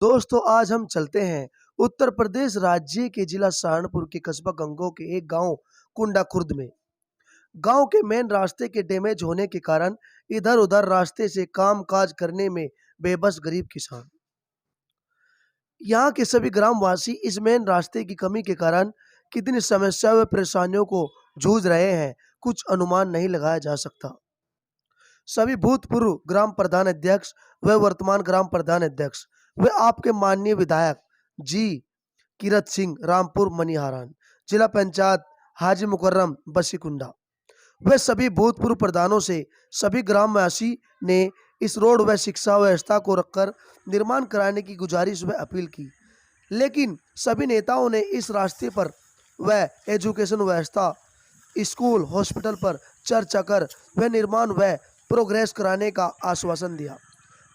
दोस्तों आज हम चलते हैं उत्तर प्रदेश राज्य के जिला सहारनपुर के कस्बा गंगो के एक गांव कुंडा खुर्द में। गांव के मेन रास्ते के डैमेज होने के कारण इधर उधर रास्ते से काम काज करने में बेबस गरीब किसान। यहाँ के सभी ग्रामवासी इस मेन रास्ते की कमी के कारण कितनी समस्या व परेशानियों को जूझ रहे हैं, कुछ अनुमान नहीं लगाया जा सकता। सभी भूतपूर्व ग्राम प्रधान अध्यक्ष व वर्तमान ग्राम प्रधान अध्यक्ष व आपके माननीय विधायक जी किरत सिंह रामपुर मनिहारान, जिला पंचायत हाजी मुकर्रम बसीकुंडा व सभी भूतपूर्व प्रधानों से सभी ग्रामवासी ने इस रोड व शिक्षा व्यवस्था को रखकर निर्माण कराने की गुजारिश व अपील की, लेकिन सभी नेताओं ने इस रास्ते पर व एजुकेशन व्यवस्था, स्कूल, हॉस्पिटल पर चर्चा कर व निर्माण व प्रोग्रेस कराने का आश्वासन दिया,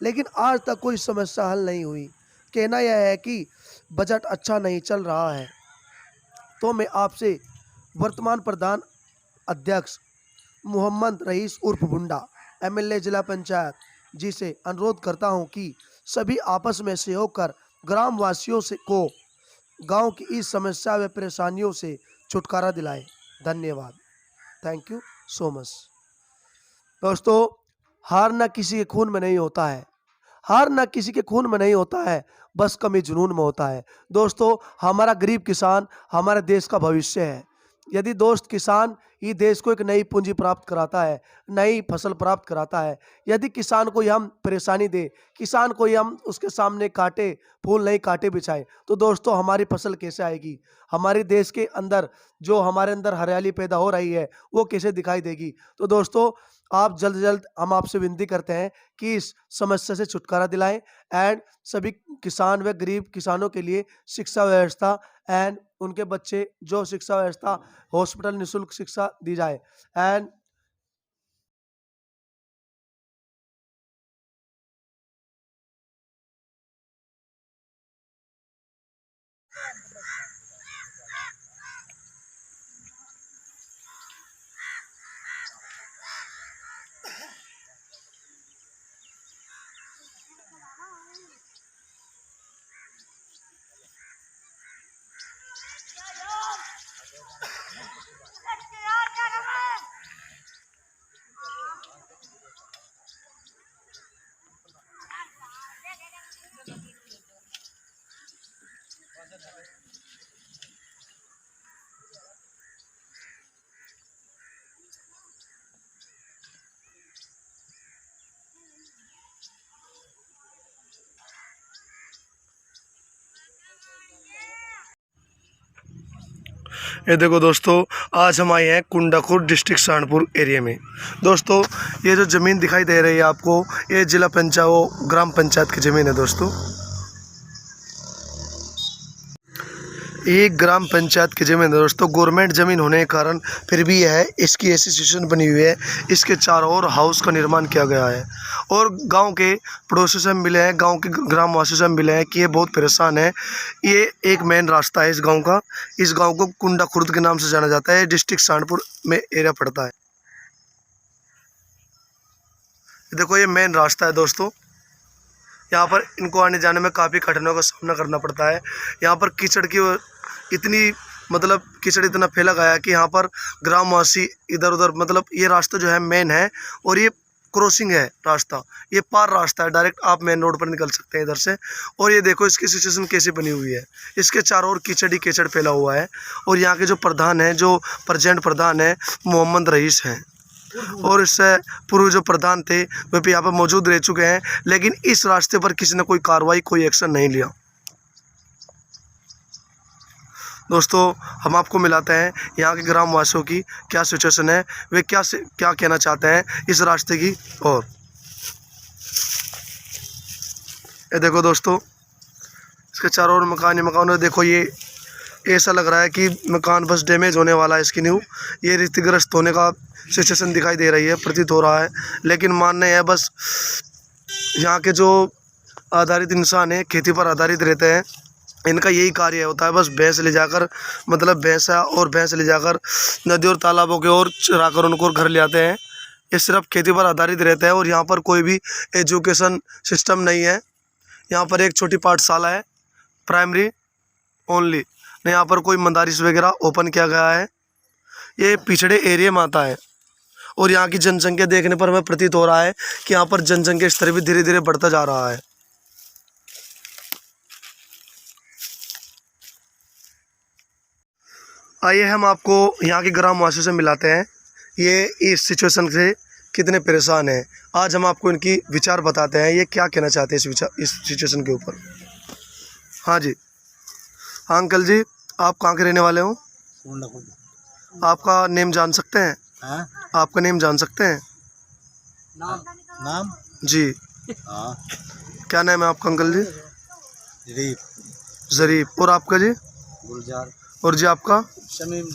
लेकिन आज तक कोई समस्या हल नहीं हुई। कहना यह है कि बजट अच्छा नहीं चल रहा है। तो मैं आपसे वर्तमान प्रधान अध्यक्ष मोहम्मद रईस उर्फ बुंडा, एमएलए जिला पंचायत जी से अनुरोध करता हूं कि सभी आपस में सहयोग कर ग्रामवासियों से को गांव की इस समस्या व परेशानियों से छुटकारा दिलाएं। धन्यवाद। Thank you so much. दोस्तों, हार ना किसी के खून में नहीं होता है, हार ना किसी के खून में नहीं होता है, बस कमी जुनून में होता है। दोस्तों, हमारा गरीब किसान हमारे देश का भविष्य है। यदि दोस्त किसान ही देश को एक नई पूंजी प्राप्त कराता है, नई फसल प्राप्त कराता है, यदि किसान को हम परेशानी दे, किसान को हम उसके सामने कांटे फूल नहीं कांटे बिछाए, तो दोस्तों हमारी फसल कैसे आएगी? हमारे देश के अंदर जो हमारे अंदर हरियाली पैदा हो रही है वो कैसे दिखाई देगी? तो दोस्तों, आप जल्द से जल्द हम आपसे विनती करते हैं कि इस समस्या से छुटकारा दिलाएं एंड सभी किसान व गरीब किसानों के लिए शिक्षा व्यवस्था एंड उनके बच्चे जो शिक्षा व्यवस्था, हॉस्पिटल निःशुल्क शिक्षा दी जाए एंड ये देखो दोस्तों, आज हम आए हैं कुंडाखुर डिस्ट्रिक्ट सहारनपुर एरिया में। दोस्तों, ये जो ज़मीन दिखाई दे रही है आपको, ये जिला पंचायत ग्राम पंचायत की ज़मीन है। दोस्तों, ये ग्राम पंचायत की ज़मीन है। दोस्तों, गवर्नमेंट ज़मीन होने के कारण फिर भी यह इसकी ऐसी सिचुएशन बनी हुई है, इसके चारों ओर हाउस का निर्माण किया गया है और गांव के पड़ोसी से हम मिले हैं, गांव के ग्रामवासी से हम मिले हैं कि ये बहुत परेशान है। ये एक मेन रास्ता है इस गांव का। इस गांव को कुंडा खुर्द के नाम से जाना जाता है। डिस्ट्रिक्ट सहारनपुर में एरिया पड़ता है। देखो, ये मेन रास्ता है। दोस्तों, यहाँ पर इनको आने जाने में काफ़ी कठिनाइयों का सामना करना पड़ता है। यहाँ पर कीचड़ की इतनी कीचड़ इतना फैला गया है कि यहाँ पर ग्रामवासी इधर उधर ये रास्ता जो है मेन है और ये क्रॉसिंग है रास्ता, ये पार रास्ता है, डायरेक्ट आप मेन रोड पर निकल सकते हैं इधर से। और ये देखो इसकी सिचुएशन कैसी बनी हुई है, इसके चारों ओर कीचड़ ही कीचड़ फैला हुआ है। और यहाँ के जो प्रधान हैं, जो प्रेजेंट प्रधान है मोहम्मद रईस हैं, और इससे पूर्व जो प्रधान थे वे भी यहाँ पर मौजूद रह चुके हैं, लेकिन इस रास्ते पर किसी ने कोई कार्रवाई, कोई एक्शन नहीं लिया। दोस्तों, हम आपको मिलाते हैं यहाँ के ग्रामवासियों की क्या सिचुएशन है, वे क्या कहना चाहते हैं इस रास्ते की। और ये देखो दोस्तों, इसके चारों ओर मकान ही मकान है। देखो, ये ऐसा लग रहा है कि मकान बस डैमेज होने वाला है इसकी नींव। ये क्षतिग्रस्त होने का सिचुएशन दिखाई दे रही है, प्रतीत हो रहा है। लेकिन मानना है बस यहाँ के जो आधारित इंसान है, खेती पर आधारित रहते हैं, इनका यही कार्य होता है, बस भैंस ले जाकर भैंस ले जाकर नदी और तालाबों के ओर चराकर उनको घर ले आते हैं। ये सिर्फ खेती पर आधारित रहता है और यहाँ पर कोई भी एजुकेशन सिस्टम नहीं है। यहाँ पर एक छोटी पाठशाला है, प्राइमरी ओनली। यहाँ पर कोई मदारिस वगैरह ओपन किया गया है। ये पिछड़े एरिया में आता है और यहाँ की जनसंख्या देखने पर हमें प्रतीत हो रहा है कि यहाँ पर जनसंख्या स्तर भी धीरे धीरे बढ़ता जा रहा है। आइए हम आपको यहाँ के ग्रामवासियों से मिलाते हैं, ये इस सिचुएशन से कितने परेशान हैं। आज हम आपको इनकी विचार बताते हैं, ये क्या कहना चाहते हैं इस सिचुएशन के ऊपर। हाँ जी, हाँ अंकल जी, आप कहाँ के रहने वाले हो? आपका नेम जान सकते हैं? आपका नेम जान सकते हैं? नाम जी हाँ क्या नाम है आपका अंकल जी? ज़रीफ। और आपका जी? गुलजार। और जी आपका? शमीम।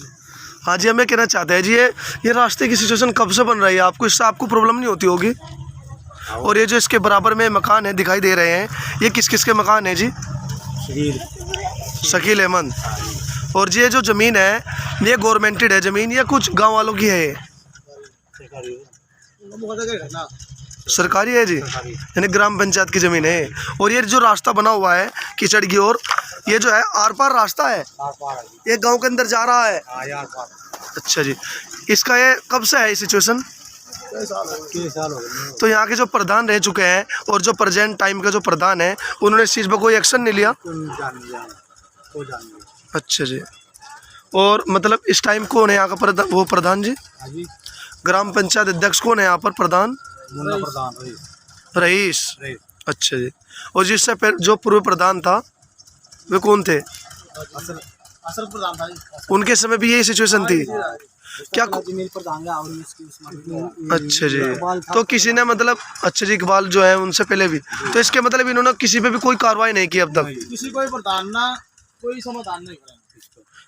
हाँ जी, हमें कहना चाहते हैं जी, ये रास्ते की सिचुएशन कब से बन रही है? आपको इससे आपको प्रॉब्लम नहीं होती होगी? और ये जो इसके बराबर में मकान है दिखाई दे रहे हैं, ये किस किस के मकान है जी? शकील अहमद। और जी ये जो ज़मीन है ये गवर्नमेंटेड है ज़मीन या कुछ गांव वालों की है? ये सरकारी है जी, यानी ग्राम पंचायत की ज़मीन है। और ये जो रास्ता बना हुआ है कीचड़ की ओर, ये जो है आर पार रास्ता है, ये गांव के अंदर जा रहा है। अच्छा जी, इसका ये कब से है ये सिचुएशन? तो यहाँ के जो प्रधान रह चुके हैं और जो प्रेजेंट टाइम का जो प्रधान है, उन्होंने इस चीज़ पर कोई एक्शन नहीं लिया? अच्छा जी, और मतलब इस टाइम कौन है यहाँ का वो प्रधान जी? ग्राम पंचायत अध्यक्ष कौन है यहाँ पर प्रधान? रईस। अच्छा जी, और जिससे जो पूर्व प्रधान था वे कौन थे? असल प्रधान था। उनके समय भी यही सिचुएशन थी क्या? अच्छा जी, तो किसी ने मतलब, अच्छा जी, इकबाल जो है उनसे पहले भी, तो इसके मतलब इन्होंने किसी पे भी कोई कार्रवाई नहीं की अब तक? किसी कोई प्रधान ना कोई समाधान नहीं करा।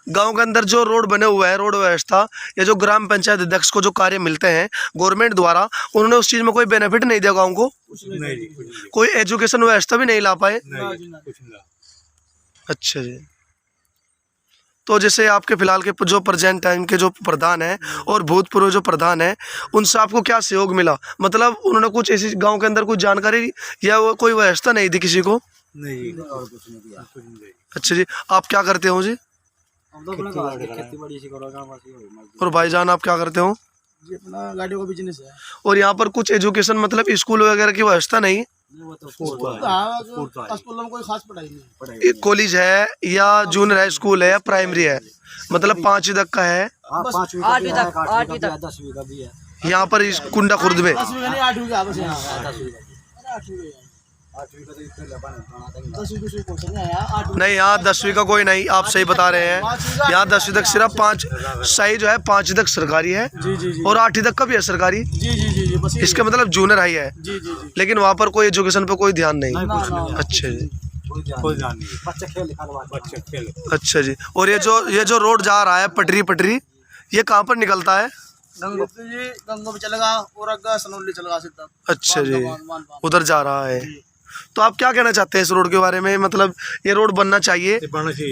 गांव के अंदर जो रोड बने हुए हैं, रोड व्यवस्था या जो ग्राम पंचायत अध्यक्ष को जो कार्य मिलते हैं गवर्नमेंट द्वारा, उन्होंने उस चीज़ में कोई बेनिफिट नहीं दिया गाँव को? कोई एजुकेशन व्यवस्था भी नहीं ला पाए? अच्छा जी, तो जैसे आपके फिलहाल के जो प्रेजेंट टाइम के जो प्रधान हैं और भूतपूर्व जो प्रधान हैं, उनसे आपको क्या सहयोग मिला? मतलब उन्होंने कुछ ऐसी गांव के अंदर कुछ जानकारी या वो कोई व्यवस्था नहीं दी किसी को? नहीं, और कुछ नहीं दिया। अच्छा जी, आप क्या करते हो जी? और भाईजान आप क्या करते हो? जी अपना गाड़ियों का बिजनेस है। और यहाँ पर कुछ एजुकेशन मतलब स्कूल वगैरह की व्यवस्था नहीं? स्कूल में कोई खास पढ़ाई नहीं। कॉलेज है या जूनियर हाई स्कूल है या प्राइमरी है? मतलब 5वीं तक का है? 8वीं तक 10वीं का भी है यहाँ पर इस कुंडा खुर्द में? 10वीं का नहीं 8वीं का बस यहाँ 8वीं नहीं, यहाँ 10वीं का कोई नहीं, आप सही बता रहे हैं। यहाँ 10वीं तक सिर्फ 5 सही जो है 5वीं तक सरकारी है। जी और 8वीं तक का भी है सरकारी। जी बस इसका मतलब जूनियर हाई है। जी लेकिन वहाँ पर कोई एजुकेशन पे कोई ध्यान नहीं। अच्छा जी, कोई ध्यान नहीं, बच्चे खेल। अच्छा जी, और ये जो रोड जा रहा है पटरी, ये कहाँ पर निकलता है? गंगो पे चलेगा और अग्गा सनौली चलेगा सीधा। अच्छा जी, उधर जा रहा है। तो आप क्या कहना चाहते हैं इस रोड के बारे में? मतलब ये रोड बनना चाहिए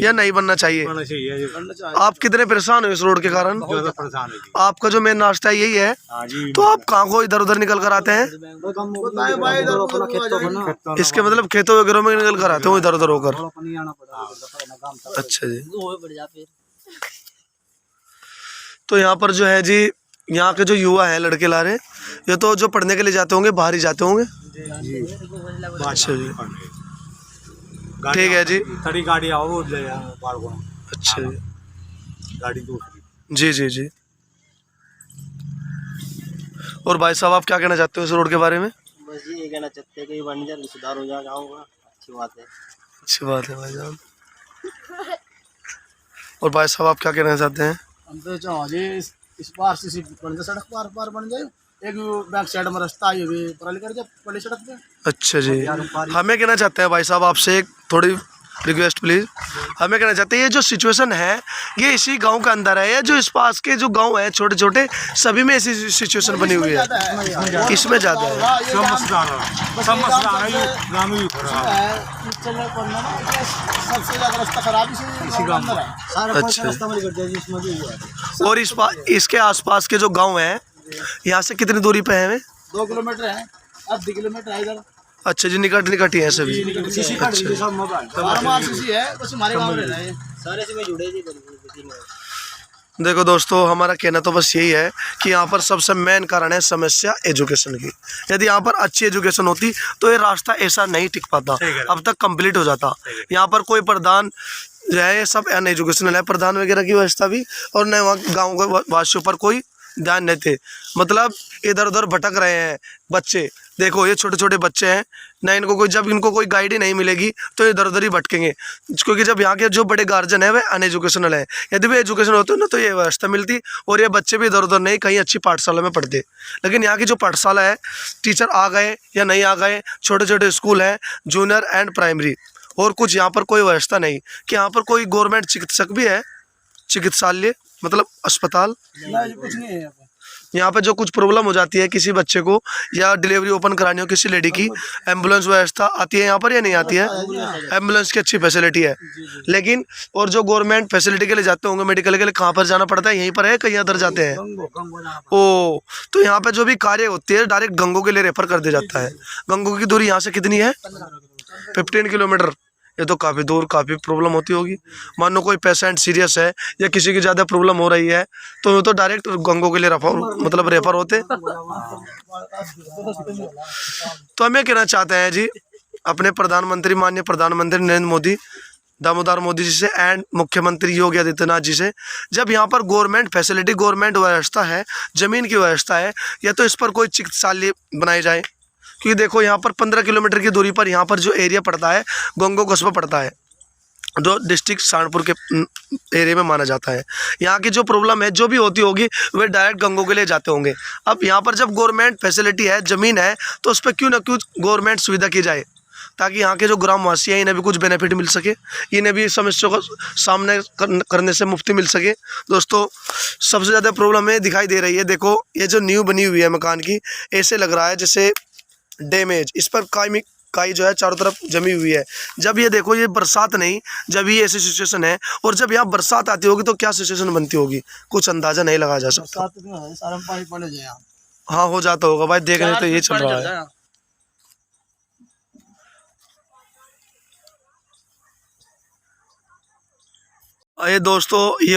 या नहीं बनना चाहिए? आप कितने परेशान हो इस रोड के कारण? आपका जो मेन रास्ता है यही है, तो आप कहाँ को इधर उधर निकल कर आते हैं? इसके मतलब खेतों वगैरह में निकल कर आते हो इधर उधर होकर? अच्छा जी, तो यहाँ पर जो है जी, यहाँ के जो युवा है लड़के लारे, ये तो जो पढ़ने के लिए जाते होंगे बाहर ही जाते होंगे। अच्छा जी, ठीक है जी। खड़ी गाड़ी आओ ले अच्छा जी, गाड़ी दूसरी। जी। और भाई साहब आप क्या कहना चाहते हो इस रोड के बारे में? बस ये कहना चाहते हैं कि बन जाए, सुधार हो जाए गाँव का। अच्छी बात है भाई साहब। और भाई साहब आप क्या कहना चाहते हैं? हम तो चाहे इस पार से बन जाए, सड़क पार बन जाए, एक बैक साइड में रास्ता है भी पढ़ाई कर जाए पहले सड़क पे। अच्छा जी, हमें कहना चाहते हैं भाई साहब आपसे एक थोड़ी रिक्वेस्ट प्लीज। हमें कहना चाहते हैं ये जो सिचुएशन है ये इसी गांव के अंदर है, या जो इस पास के जो गांव है छोटे छोटे सभी में ऐसी सिचुएशन बनी हुई है? इसमें ज़्यादा है। सबसे ज्यादा रास्ता खराब इसी गांव में है। अच्छा, और इसके आसपास के जो गांव हैं यहाँ से कितनी दूरी पे है? 2 किलोमीटर है, आधी किलोमीटर है इधर। अच्छा जी, निकट निकट ही है सभी। RCC है, बस हमारे गाँव में रहना है ये। सारे से में जुड़े जी। देखो दोस्तों, हमारा कहना तो बस यही है कि यहाँ पर सबसे मेन कारण है समस्या एजुकेशन की। यदि यहाँ पर अच्छी एजुकेशन होती तो ये रास्ता ऐसा नहीं टिक पाता, अब तक कंप्लीट हो जाता। यहाँ पर कोई प्रधान जो है ये सब अनएजुकेशनल है, प्रधान वगैरह की व्यवस्था भी, और न वहाँ गाँव के वासियों पर कोई ध्यान नहीं थे। मतलब इधर उधर भटक रहे हैं बच्चे। देखो ये छोटे छोटे बच्चे हैं ना, इनको कोई, जब इनको कोई गाइड ही नहीं मिलेगी तो इधर उधर ही भटकेंगे, क्योंकि जब यहाँ के जो बड़े गार्जियन है वे अनएजुकेशनल है। यदि वे एजुकेशन होते ना तो ये व्यवस्था मिलती और ये बच्चे भी इधर उधर नहीं कहीं अच्छी पाठशाला में पढ़ते। लेकिन यहाँ की जो पाठशाला है, टीचर आ गए या नहीं आ गए, छोटे छोटे स्कूल हैं, जूनियर एंड प्राइमरी, और कुछ यहाँ पर कोई व्यवस्था नहीं कि यहाँ पर कोई गवर्नमेंट चिकित्सक भी है, चिकित्सालय मतलब अस्पताल। कुछ नहीं है यहाँ पे। यहाँ पे जो कुछ प्रॉब्लम हो जाती है किसी बच्चे को या डिलीवरी ओपन करानी हो किसी लेडी की, एम्बुलेंस व्यवस्था आती है यहाँ पर या नहीं आती है? एम्बुलेंस की अच्छी फैसिलिटी है, लेकिन और जो गवर्नमेंट फैसिलिटी के लिए जाते होंगे मेडिकल के लिए, कहाँ पर जाना पड़ता है? यहीं पर है, कहीं अदर जाते हैं? ओ, तो यहाँ पे जो भी कार्य होती है डायरेक्ट गंगो के लिए रेफर कर दिया जाता है। गंगो की दूरी यहाँ से कितनी है? 15 किलोमीटर। ये तो काफ़ी दूर, काफ़ी प्रॉब्लम होती होगी। मान लो कोई पेशेंट सीरियस है या किसी की ज़्यादा प्रॉब्लम हो रही है तो वो तो डायरेक्ट गंगो के लिए रेफर होते। तो हमें कहना चाहते हैं जी अपने प्रधानमंत्री, माननीय प्रधानमंत्री नरेंद्र मोदी, दामोदर मोदी जी से एंड मुख्यमंत्री योगी आदित्यनाथ जी से, जब यहाँ पर गवर्नमेंट फैसिलिटी, गवर्नमेंट व्यवस्था है, ज़मीन की व्यवस्था है, या तो इस पर कोई चिकित्सालय बनाए जाए। क्योंकि देखो यहाँ पर 15 किलोमीटर की दूरी पर यहाँ पर जो एरिया पड़ता है गंगो कस्बा पड़ता है, जो डिस्ट्रिक्ट सहारनपुर के एरिया में माना जाता है। यहाँ की जो प्रॉब्लम है जो भी होती होगी वे डायरेक्ट गंगो के लिए जाते होंगे। अब यहाँ पर जब गवर्नमेंट फैसिलिटी है, ज़मीन है, तो उस पर क्यों ना क्यों गवर्नमेंट सुविधा की जाए, ताकि यहाँ के जो ग्रामवासी हैं इन्हें भी कुछ बेनिफिट मिल सके, इन्हें भी समस्याओं का सामना करने से मुक्ति मिल सके। दोस्तों सबसे ज़्यादा प्रॉब्लम ये दिखाई दे रही है, देखो ये जो न्यू बनी हुई है मकान की, ऐसे लग रहा है जैसे डैमेज, इस पर काई जो है चारों तरफ जमी हुई है। जब ये देखो ये बरसात नहीं, जब ये ऐसी सिचुएशन है, और जब यहाँ बरसात आती होगी तो क्या सिचुएशन बनती होगी, कुछ अंदाजा नहीं लगाया जा सकता। हाँ हो जाता होगा भाई, देखने तो ये चल रहा है। ये दोस्तों ये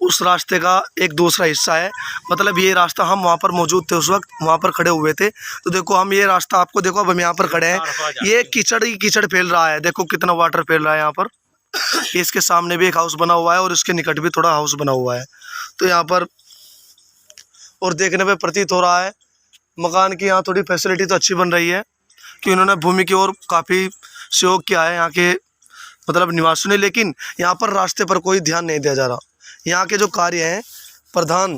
उस रास्ते का एक दूसरा हिस्सा है, मतलब ये रास्ता, हम वहाँ पर मौजूद थे उस वक्त, वहाँ पर खड़े हुए थे, तो देखो हम ये रास्ता आपको, देखो अब हम यहाँ पर खड़े हैं, ये कीचड़ ही कीचड़ फैल रहा है, देखो कितना वाटर फैल रहा है यहाँ पर। इसके सामने भी एक हाउस बना हुआ है और इसके निकट भी थोड़ा हाउस बना हुआ है, तो यहाँ पर और देखने में प्रतीत हो रहा है मकान की यहाँ थोड़ी फैसिलिटी तो अच्छी बन रही है, कि उन्होंने भूमि की ओर काफ़ी सहयोग किया है यहाँ के मतलब निवासियों ने, लेकिन यहाँ पर रास्ते पर कोई ध्यान नहीं दिया जा रहा। यहाँ के जो कार्य हैं प्रधान,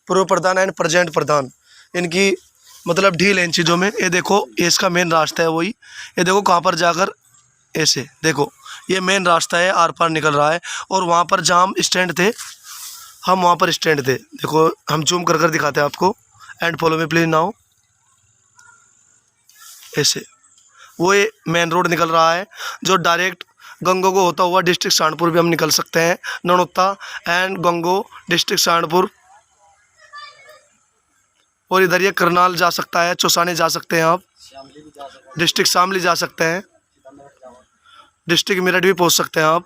पूर्व प्रधान एंड प्रेजेंट प्रधान, इनकी मतलब ढील है इन चीज़ों में। ये देखो ये इसका मेन रास्ता है वही, ये देखो कहाँ पर जाकर ऐसे देखो ये मेन रास्ता है, आर पार निकल रहा है, और वहाँ पर जहाँ हम स्टैंड थे, हम वहाँ पर स्टैंड थे, देखो हम जूम कर कर दिखाते हैं आपको, and follow me please now. ऐसे वो ये मेन रोड निकल रहा है जो डायरेक्ट गंगो को होता हुआ डिस्ट्रिक्ट सहारनपुर भी हम निकल सकते हैं, ननौता एंड गंगो डिस्ट्रिक्ट सहारनपुर, और इधर ये करनाल जा सकता है, चौसानी जा सकते हैं आप, डिस्ट्रिक्ट शामली जा सकते हैं, डिस्ट्रिक्ट मेरठ भी पहुंच सकते हैं आप।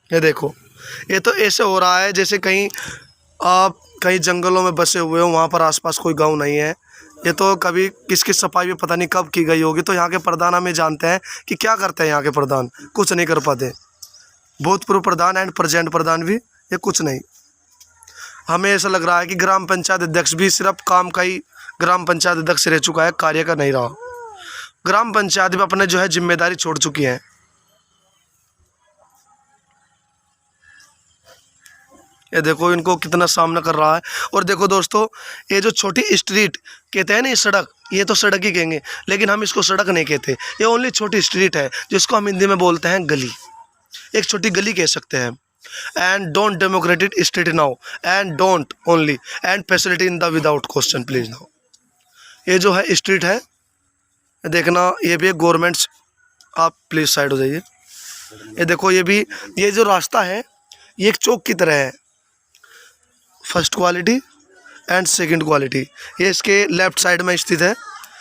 ये देखो ये तो ऐसे हो रहा है जैसे कहीं आप कहीं जंगलों में बसे हुए हो, वहाँ पर आसपास कोई गांव नहीं है। ये तो कभी किसकी सफाई भी पता नहीं कब की गई होगी। तो यहाँ के प्रधान हमें जानते हैं कि क्या करते हैं यहाँ के प्रधान, कुछ नहीं कर पाते। भूतपूर्व प्रधान एंड प्रेजेंट प्रधान भी ये कुछ नहीं। हमें ऐसा लग रहा है कि ग्राम पंचायत अध्यक्ष भी सिर्फ काम का ही ग्राम पंचायत अध्यक्ष रह चुका है, कार्य का नहीं रहा। ग्राम पंचायत भी अपने जो है जिम्मेदारी छोड़ चुकी है। ये देखो इनको कितना सामना कर रहा है। और देखो दोस्तों ये जो छोटी स्ट्रीट कहते हैं ना, ये सड़क, ये तो सड़क ही कहेंगे, लेकिन हम इसको सड़क नहीं कहते, ये ओनली छोटी स्ट्रीट है जिसको हम हिंदी में बोलते हैं गली, एक छोटी गली कह सकते हैं। And don't democratic street now and don't only and facility in the without question please now. ये जो है स्ट्रीट है, देखना ये भी एक गवर्नमेंट्स, आप प्लीज साइड हो जाइए। ये देखो ये भी, ये जो रास्ता है ये एक चौक की तरह है, first quality and second quality, ये इसके लेफ्ट साइड में स्थित है।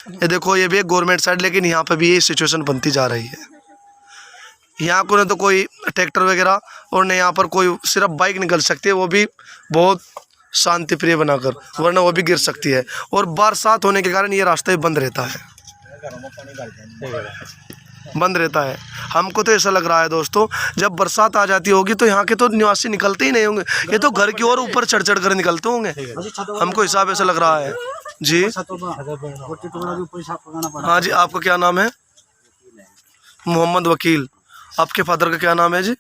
ये देखो ये भी एक गवर्नमेंट साइड, लेकिन यहाँ पे भी ये सिचुएशन बनती जा रही है। यहाँ को ना तो कोई ट्रैक्टर वगैरह और न यहाँ पर कोई सिर्फ बाइक निकल सकती है, वो भी बहुत शांति प्रिय बनाकर, वरना वो भी गिर सकती है। और बरसात होने के कारण ये रास्ता भी बंद रहता है, बंद रहता है। हमको तो ऐसा लग रहा है दोस्तों, जब बरसात आ जाती होगी तो यहाँ के तो निवासी निकलते ही नहीं होंगे, ये तो घर की ओर ऊपर चढ़ चढ़ कर निकलते होंगे, हमको हिसाब ऐसा लग रहा है जी। हाँ जी, आपका क्या नाम है? मोहम्मद वकील। आपके फादर का क्या नाम है जी?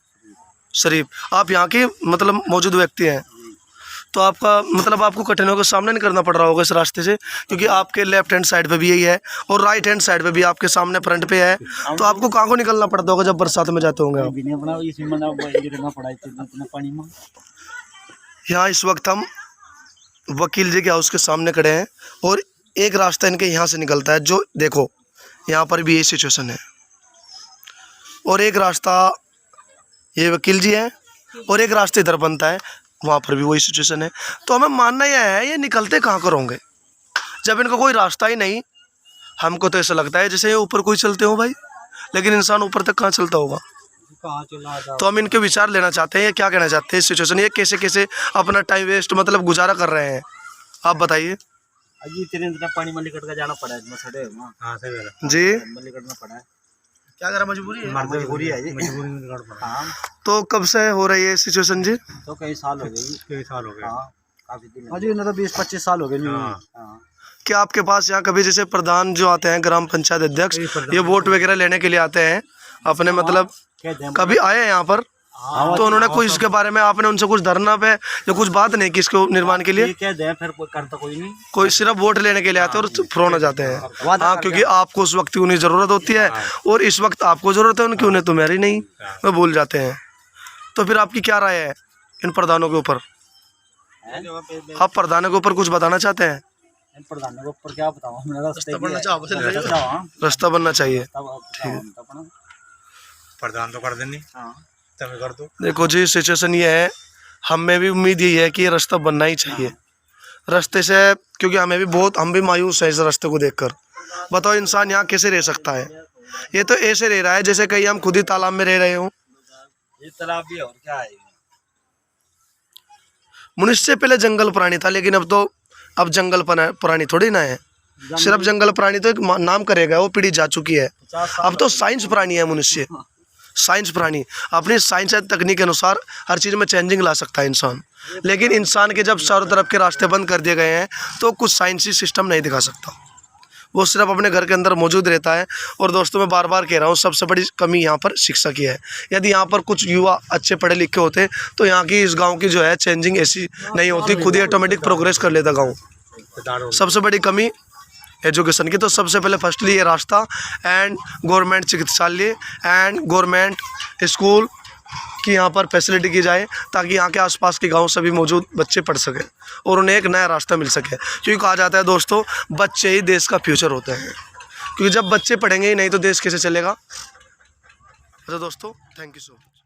शरीफ। आप यहाँ के मतलब मौजूद व्यक्ति हैं, तो आपका मतलब आपको कठिनाइयों का सामना नहीं करना पड़ रहा होगा इस रास्ते से, क्योंकि आपके लेफ्ट हैंड साइड पे भी यही है और राइट हैंड साइड पे भी आपके सामने फ्रंट पे है, तो आपको कहाँ को निकलना पड़ता होगा जब बरसात में जाते होंगे आप? यहाँ इस वक्त हम वकील जी के हाउस के सामने खड़े हैं और एक रास्ता इनके यहाँ से निकलता है, जो देखो यहाँ पर भी यही सिचुएशन है, और एक रास्ता ये वकील जी है और एक रास्ता इधर बनता है, वहाँ पर भी वही सिचुएशन है। तो हमें मानना यह है ये निकलते कहाँ कर होंगे जब इनका कोई रास्ता ही नहीं। हमको तो ऐसा लगता है जैसे ये ऊपर कोई चलते हो भाई, लेकिन इंसान ऊपर तक कहाँ चलता होगा। तो हम इनके विचार लेना चाहते हैं, ये क्या कहना चाहते हैं इस सिचुएशन, ये कैसे कैसे अपना टाइम वेस्ट मतलब गुजारा कर रहे हैं, आप बताइए पानी मल्लीकट का जाना पड़ा है जी। मल्लीकट में पड़ा है, क्या करा, मजबूरी है? मजबूरी है जी, मजबूरी। हाँ, तो कब से हो रही है सिचुएशन जी? तो कई साल हो गए जी, कई साल हो गए। हाँ, काफी दिन। हाँ जी, तो 20-25 साल हो गए। हाँ। क्या आपके पास यहाँ कभी जैसे प्रधान जो आते हैं, ग्राम पंचायत अध्यक्ष, ये वोट वगैरह लेने के लिए आते हैं अपने, मतलब कभी आए हैं यहाँ पर? तो उन्होंने कोई इसके बारे में आपने उनसे कुछ धरना पे या कुछ बात नहीं की इसको निर्माण के लिए? फिर करता कोई नहीं, कोई सिर्फ वोट लेने के लिए आते हैं और फ्रॉन हो जाते हैं। हाँ, क्योंकि आपको उस वक्त उन्हें ज़रूरत होती है और इस वक्त आपको ज़रूरत है उनकी, उन्हें तो मेरी नहीं, वो भूल जाते हैं। तो फिर आपकी क्या राय है इन प्रधानों के ऊपर? आप प्रधानों के ऊपर कुछ बताना चाहते हैं? प्रधानों के ऊपर क्या बताऊँ, रास्ता बनना चाहिए। ठीक है, प्रधान तो कर देनी। हाँ, कर दो। देखो जी, सिचुएशन ये है, हमें भी उम्मीद यही है कि ये रास्ता बनना ही चाहिए रास्ते से, क्योंकि हम भी मायूस है इस रास्ते को देखकर। बताओ इंसान यहाँ कैसे रह सकता है? ये तो ऐसे रह रहा है जैसे कहीं हम खुद ही तालाब में रह रहे हो। ये तालाब भी और क्या है? मनुष्य पहले जंगल प्राणी था, लेकिन अब जंगल प्राणी थोड़ी ना है। सिर्फ जंगल प्राणी तो एक नाम करेगा, वो पीढ़ी जा चुकी है। अब तो साइंस प्राणी है मनुष्य, साइंस प्राणी अपनी साइंस और तकनीक के अनुसार हर चीज़ में चेंजिंग ला सकता है इंसान। लेकिन इंसान के जब चारों तरफ के रास्ते बंद कर दिए गए हैं तो कुछ साइंसी सिस्टम नहीं दिखा सकता, वो सिर्फ अपने घर के अंदर मौजूद रहता है। और दोस्तों, मैं बार बार कह रहा हूँ, सबसे बड़ी कमी यहाँ पर शिक्षा की है। यदि यहाँ पर कुछ युवा अच्छे पढ़े लिखे होते तो यहाँ की इस गाँव की जो है चेंजिंग ऐसी नहीं होती, खुद ही ऑटोमेटिक प्रोग्रेस कर लेता गाँव। सबसे बड़ी कमी एजुकेशन की। तो सबसे पहले फर्स्टली ये रास्ता एंड गवर्नमेंट चिकित्सालय एंड गवर्नमेंट स्कूल की यहाँ पर फैसिलिटी की जाए, ताकि यहाँ के आसपास के गांव सभी मौजूद बच्चे पढ़ सकें और उन्हें एक नया रास्ता मिल सके। क्योंकि कहा जाता है दोस्तों, बच्चे ही देश का फ्यूचर होते हैं, क्योंकि जब बच्चे पढ़ेंगे ही नहीं तो देश कैसे चलेगा। अच्छा दोस्तों, थैंक यू सो मच।